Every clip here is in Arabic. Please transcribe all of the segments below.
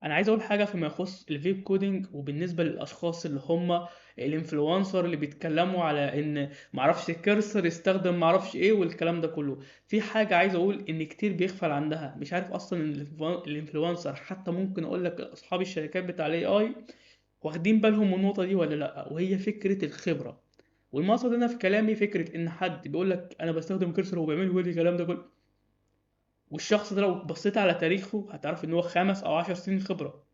انا عايز اقول حاجه فيما يخص الفيب كودينج، وبالنسبه للاشخاص اللي هم الانفلونسر اللي بيتكلموا على ان معرفش الكرسر يستخدم معرفش ايه والكلام ده كله. في حاجه عايز اقول ان كتير بيغفل عندها، مش عارف اصلا ان الانفلونسر، حتى ممكن اقول لك اصحاب الشركات بتاع الاي اي، واخدين بالهم من النقطه دي ولا لا، وهي فكره الخبره. والمقصد هنا في كلامي فكره ان حد بيقول لك انا بستخدم كرسر وبيعمل لي الكلام ده كله، والشخص ده لو بصيت على تاريخه هتعرف ان هو 5 او 10 سنين خبره.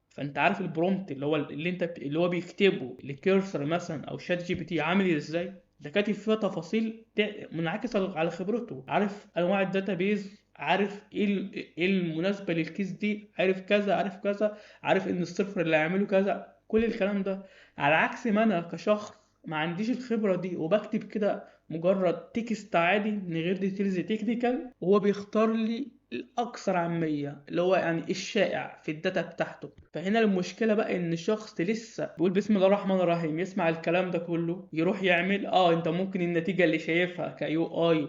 فانت عارف البرومبت اللي هو اللي هو بيكتبه لكيرسر مثلا او شات جي بي تي عامل ازاي، ده كاتب فيها تفاصيل منعكسه على خبرته، عارف انواع الداتابيز، عارف ايه المناسبه للكيس دي، عارف كذا عارف كذا، عارف ان السيرفر اللي هيعمله كذا، كل الكلام ده. على عكس ما انا كشخص ما عنديش الخبره دي وبكتب كده مجرد تكست عادي من غير ديتيلز تكنيكال، وهو بيختار لي الاكثر عاميه اللي هو يعني الشائع في الداتا بتاعته. فهنا المشكله بقى ان الشخص لسه بيقول بسم الله الرحمن الرحيم، يسمع الكلام ده كله يروح يعمل انت ممكن النتيجه اللي شايفها كيو اي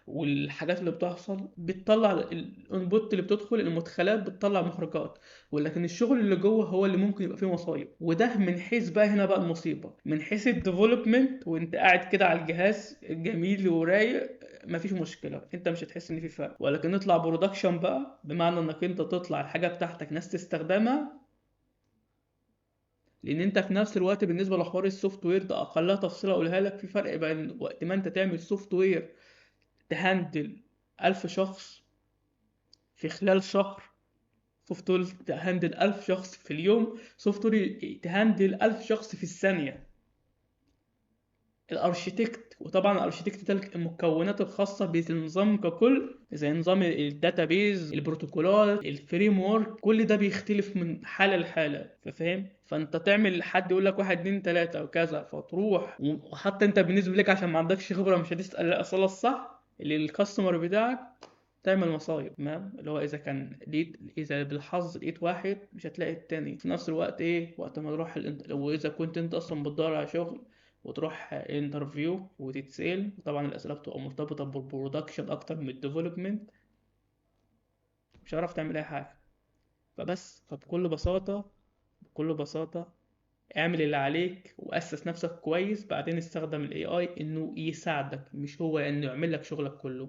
والحاجات اللي بتحصل بتطلع الانبوت اللي بتدخل المدخلات بتطلع مخرجات، ولكن الشغل اللي جوه هو اللي ممكن يبقى فيه مصايب. وده من حيث بقى، هنا بقى المصيبه من حيث الديفلوبمنت، وانت قاعد كده على الجهاز جميل ورايق مفيش مشكله، انت مش هتحس ان في فرق. ولكن نطلع برودكشن بقى، بمعنى انك انت تطلع الحاجه بتاعتك ناس تستخدمها، لان انت في نفس الوقت بالنسبه لحوار السوفت وير ده اقلها تفصيله اقولها لك، في فرق بين وقت ما انت تعمل سوفت وير تهندل 1000 شخص في خلال شهر، سوفت وير تهندل 1000 شخص في اليوم، سوفت وير تهندل 1000 شخص في الثانيه. الارشيتكت، وطبعا الارشيتكت ده المكونات الخاصه بالنظام ككل، زي نظام الداتابيز، البروتوكولات، الفريم ورك، كل ده بيختلف من حاله لحاله، فاهم؟ فانت تعمل حد يقول لك واحد اتنين تلاته وكذا فتروح، وحتى انت بالنسبه لك عشان ما عندكش خبره مش هتسال الاسئله الصح للكاستمر بتاعك، تعمل مصايب. تمام؟ اللي هو اذا كان لقيت، اذا بالحظ لقيت واحد مش هتلاقي التاني في نفس الوقت. ايه وقت ما تروح واذا كنت انت اصلا بتدور على شغل وتروح انترفيو وتتسأل، طبعا الاسئله بتبقى مرتبطه بالبرودكشن اكتر من الديفلوبمنت، مش هتعرف تعمل اي حاجه. فبكل بساطه اعمل اللي عليك واسس نفسك كويس، بعدين استخدم الاي اي انه يساعدك، مش هو انه يعمل لك شغلك كله.